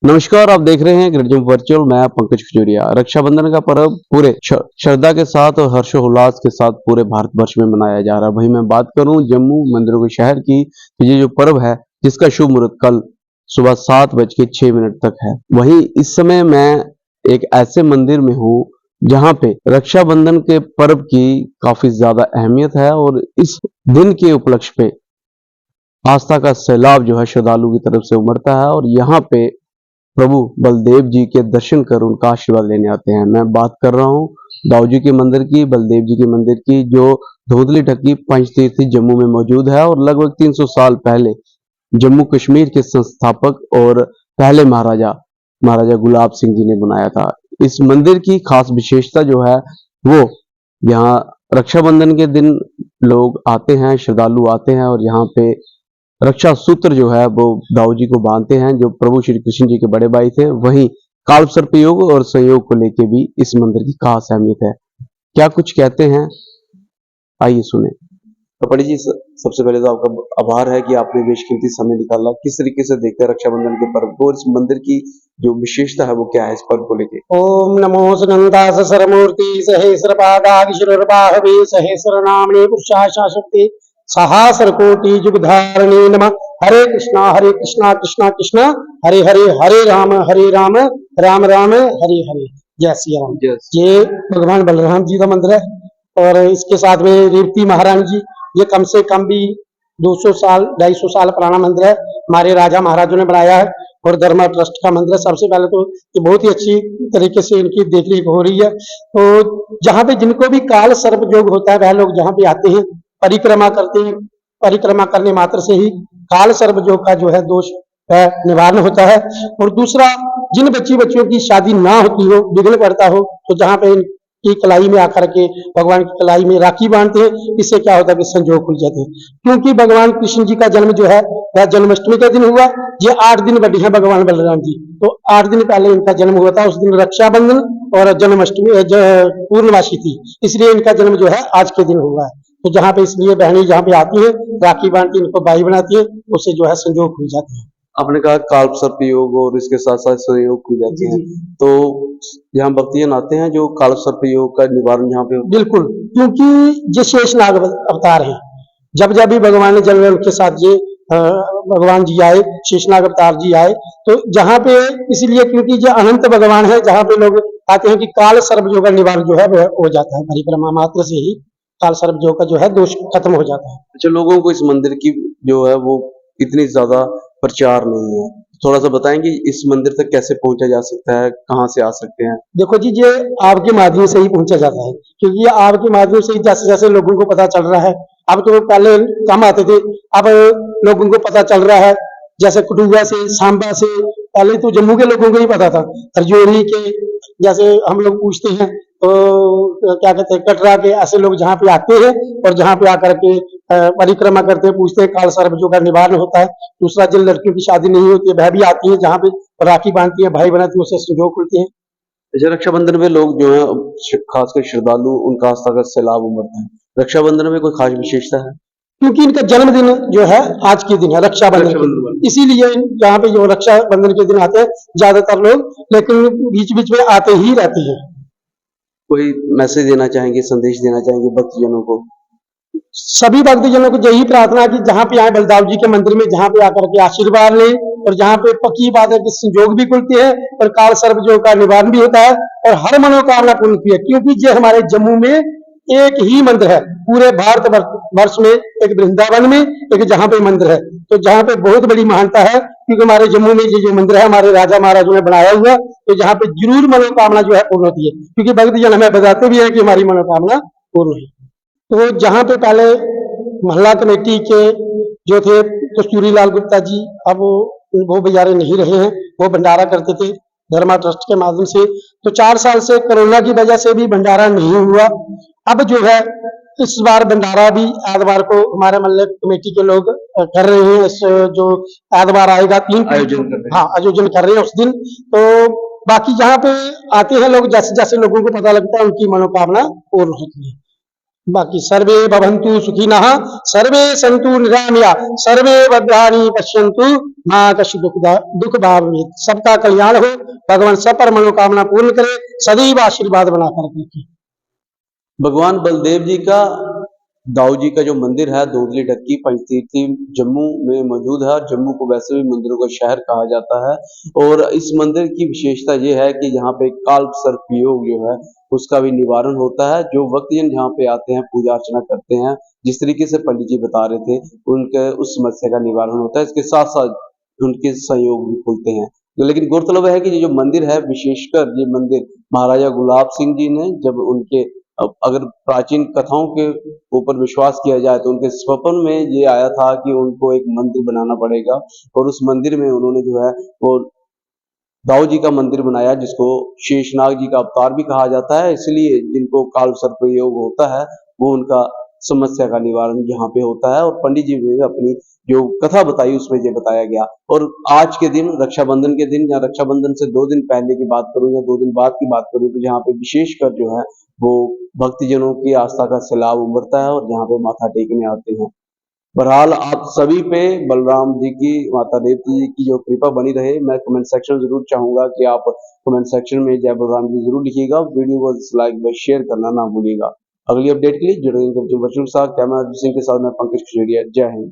नमस्कार, आप देख रहे हैं ग्रेडजम वर्चुअल। मैं पंकज खजूरिया। रक्षाबंधन का पर्व पूरे श्रद्धा के साथ और हर्षोल्लास के साथ पूरे भारतवर्ष में मनाया जा रहा है। वहीं मैं बात करूं जम्मू मंदिरों के शहर की, तो ये जो पर्व है जिसका शुभ मुहूर्त कल सुबह 7:06 तक है। वहीं इस समय मैं एक ऐसे मंदिर में हूँ जहाँ पे रक्षाबंधन के पर्व की काफी ज्यादा अहमियत है और इस दिन के उपलक्ष्य पे आस्था का सैलाब जो है श्रद्धालु की तरफ से उमड़ता है और यहाँ पे प्रभु बलदेव जी के दर्शन कर उनका आशीर्वाद लेने आते हैं। मैं बात कर रहा हूँ दाऊ जी के मंदिर की, बलदेव जी के मंदिर की, जो धुंधली ढकी पंचतीर्थी जम्मू में मौजूद है और लगभग 300 साल पहले जम्मू कश्मीर के संस्थापक और पहले महाराजा महाराजा गुलाब सिंह जी ने बनाया था। इस मंदिर की खास विशेषता जो है वो यहाँ रक्षाबंधन के दिन लोग आते हैं, श्रद्धालु आते हैं और यहाँ पे रक्षा सूत्र जो है वो दाऊ जी को बांधते हैं, जो प्रभु श्री कृष्ण जी के बड़े भाई थे। वहीं काल्प सर्प योग और संयोग को लेके भी इस मंदिर की खास अहमियत है। क्या कुछ कहते हैं, आइए सुने। तो पंडित जी, सबसे पहले तो आपका आभार है कि आपने बेशकीमती समय निकाला। किस तरीके से देखते हैं रक्षाबंधन के पर्व को और इस मंदिर की जो विशेषता है वो क्या है इस पर्व को लेके? ओम नमो सुनंदास सरमूर्ति सहस्रपादाक्षरबाहवे सहस्रनाम्ने पुरुषाशा शक्ति सहस्र कोटि जुग धारणे नमः। हरे कृष्णा कृष्णा कृष्णा हरे हरे, हरे राम राम राम हरे हरे। जय श्री राम। ये भगवान बलराम जी का मंदिर है और इसके साथ में रेवती महारानी जी, ये कम से कम भी 200 साल 250 साल पुराना मंदिर है। हमारे राजा महाराजों ने बनाया है और धर्मा ट्रस्ट का मंदिर है। सबसे पहले तो ये बहुत ही अच्छी तरीके से इनकी देखरेख हो रही है। तो जहाँ पे जिनको भी काल सर्प योग होता है वह लोग जहाँ पे आते हैं, परिक्रमा करते हैं। परिक्रमा करने मात्र से ही काल सर्प योग का जो है दोष निवारण होता है। और दूसरा, जिन बच्चियों की शादी ना होती हो, विघ्न पड़ता हो, तो जहाँ पे की कलाई में आकर के भगवान की कलाई में राखी बांधते हैं। इससे क्या होता है कि संजोग खुल जाते हैं। क्योंकि भगवान कृष्ण जी का जन्म जो है वह जन्माष्टमी का दिन हुआ। ये 8 दिन बड़ी है भगवान बलराम जी, तो 8 दिन पहले इनका जन्म हुआ था। उस दिन रक्षाबंधन और जन्माष्टमी पूर्णमासी थी, इसलिए इनका जन्म जो है आज के दिन हुआ है। तो जहाँ पे इसलिए बहनें जहाँ पे आती है, राखी बांधती है, इनको भाई बनाती है, उससे जो है संजोग खुल जाते हैं। आपने कहा काल्प सर्प योग और इसके साथ साथ संयोग खुल जाते हैं, तो यहाँ भक्तियां आते हैं जो काल्प सर्प योग का निवारण यहाँ पे। बिल्कुल, क्योंकि ये शेषनाग अवतार है। जब जब भी भगवान ने जन्म उनके साथ ये भगवान जी आए, शेषनाग अवतार जी आए, तो जहाँ पे इसलिए क्योंकि जो अनंत भगवान है, जहाँ पे लोग आते हैं कि काल सर्प योग का निवारण जो है वह हो जाता है। परिक्रमा मात्र से ही काल सर्प योग का जो है दोष खत्म हो जाता है। अच्छा, लोगों को इस मंदिर की जो है वो इतनी ज्यादा प्रचार नहीं है, थोड़ा सा बताएंगे इस मंदिर तक कैसे पहुंचा जा सकता है, कहाँ से आ सकते हैं? देखो जी, ये आपके माध्यम से ही पहुंचा जाता है, क्योंकि ये आपके माध्यम से ही जैसे जैसे लोगों को पता चल रहा है। अब तो पहले कम आते थे, अब लोगों को पता चल रहा है। जैसे कठुआ से, सांबा से, पहले तो जम्मू के लोगों को ही पता था। हरजोरी के जैसे हम लोग पूछते हैं तो क्या कहते हैं, कटरा के, ऐसे लोग जहाँ पे आते हैं और जहाँ पे आकर के परिक्रमा करते हैं, पूछते हैं, काल सर्प योग का निवारण होता है। दूसरा, जिन लड़कियों की शादी नहीं होती है वह भी आती है, जहाँ पे राखी बांधती है, भाई बनाती है, उससे संजोग खुलते हैं। जैसे रक्षाबंधन में लोग जो है खासकर श्रद्धालु उनका आस्था का सैलाब उमड़ता है। रक्षाबंधन में कोई खास विशेषता है? क्योंकि इनका जन्मदिन जो है आज के दिन है, रक्षाबंधन, इसीलिए यहाँ पे जो रक्षाबंधन के दिन आते हैं ज्यादातर लोग, लेकिन बीच बीच में आते ही रहते हैं। कोई मैसेज देना चाहेंगे, संदेश देना चाहेंगे भक्तजनों को? सभी भक्तजनों को यही प्रार्थना है कि जहाँ पे आए बलदाव जी के मंदिर में, जहाँ पे आकर के आशीर्वाद लें, और जहाँ पे पक्की बात है कि संजोग भी खुलते हैं और काल सर्प योग का निवारण भी होता है और हर मनोकामना पूर्ण होती है। क्योंकि ये हमारे जम्मू में एक ही मंदिर है, पूरे भारत वर्ष में, एक वृंदावन में, एक जहाँ पे मंदिर है। तो जहाँ पे बहुत बड़ी महानता है, क्योंकि हमारे जम्मू में ये जो मंदिर है हमारे राजा महाराजों ने बनाया हुआ, तो जहाँ पे जरूर मनोकामना जो है पूर्ण होती है। क्योंकि भक्तजन हमें बताते भी है कि हमारी मनोकामना पूर्ण है। तो जहाँ पे पहले मोहल्ला कमेटी के जो थे कस्तूरी लाल गुप्ता जी, अब वो बेचारे नहीं रहे हैं, वो भंडारा करते थे धर्मा ट्रस्ट के माध्यम से। तो 4 साल से कोरोना की वजह से भी भंडारा नहीं हुआ। अब जो है इस बार भंडारा भी एतवार को हमारे मोहल्ले कमेटी के लोग कर रहे हैं। इस जो एतवार आएगा 3 आयोजन कर रहे हैं उस दिन। तो बाकी जहाँ पे आते हैं लोग, जैसे जैसे लोगों को पता लगता है उनकी मनोकामना पूर्ण होती है। बाकी सर्वे भवन्तु सुखिनः, सर्वे सन्तु निरामया, सर्वे भद्राणि पश्यन्तु, मां कछु दुख भाग भवेत्। सबका कल्याण हो, भगवान सब पर मनोकामना पूर्ण करे, सदैव आशीर्वाद बनाकर रखे। भगवान बलदेव जी का दाऊ जी का जो मंदिर है दोदली ढक्की पंचतीर्थी जम्मू में मौजूद है और जम्मू को वैसे भी मंदिरों का शहर कहा जाता है। और इस मंदिर की विशेषता ये है कि यहाँ पे काल्प सर्प योग जो है उसका भी निवारण होता है। जो भक्तजन यहाँ पे आते हैं पूजा अर्चना करते हैं, जिस तरीके से पंडित जी बता रहे थे, उनके उस समस्या का निवारण होता है। इसके साथ साथ उनके सहयोग भी खुलते हैं। लेकिन गौरतलब है कि ये जो मंदिर है, विशेषकर ये मंदिर महाराजा गुलाब सिंह जी ने जब उनके अगर प्राचीन कथाओं के ऊपर विश्वास किया जाए तो उनके स्वप्न में ये आया था कि उनको एक मंदिर बनाना पड़ेगा और उस मंदिर में उन्होंने जो है वो दाऊ जी का मंदिर बनाया, जिसको शेषनाग जी का अवतार भी कहा जाता है। इसलिए जिनको काल सर्प योग होता है वो उनका समस्या का निवारण यहाँ पे होता है। और पंडित जी ने अपनी जो कथा बताई उसमें ये बताया गया। और आज के दिन रक्षाबंधन के दिन या रक्षाबंधन से 2 दिन पहले की बात करूं या 2 दिन बाद की बात करूं तो यहाँ पे विशेषकर जो है वो भक्तजनों की आस्था का सैलाब उमड़ता है और यहाँ पे माथा टेकने आते हैं। बहरहाल आप सभी पे बलराम जी की, माता देवती जी की जो कृपा बनी रहे। मैं कमेंट सेक्शन में जरूर चाहूंगा कि आप कमेंट सेक्शन में जय बलराम जी जरूर लिखिएगा। वीडियो को लाइक व शेयर करना ना भूलिएगा। अगली अपडेट के लिए जुड़े रहेंगे बच्चों के साथ। कैमरा सिंह के साथ मैं पंकज खजूरिया। जय हिंद।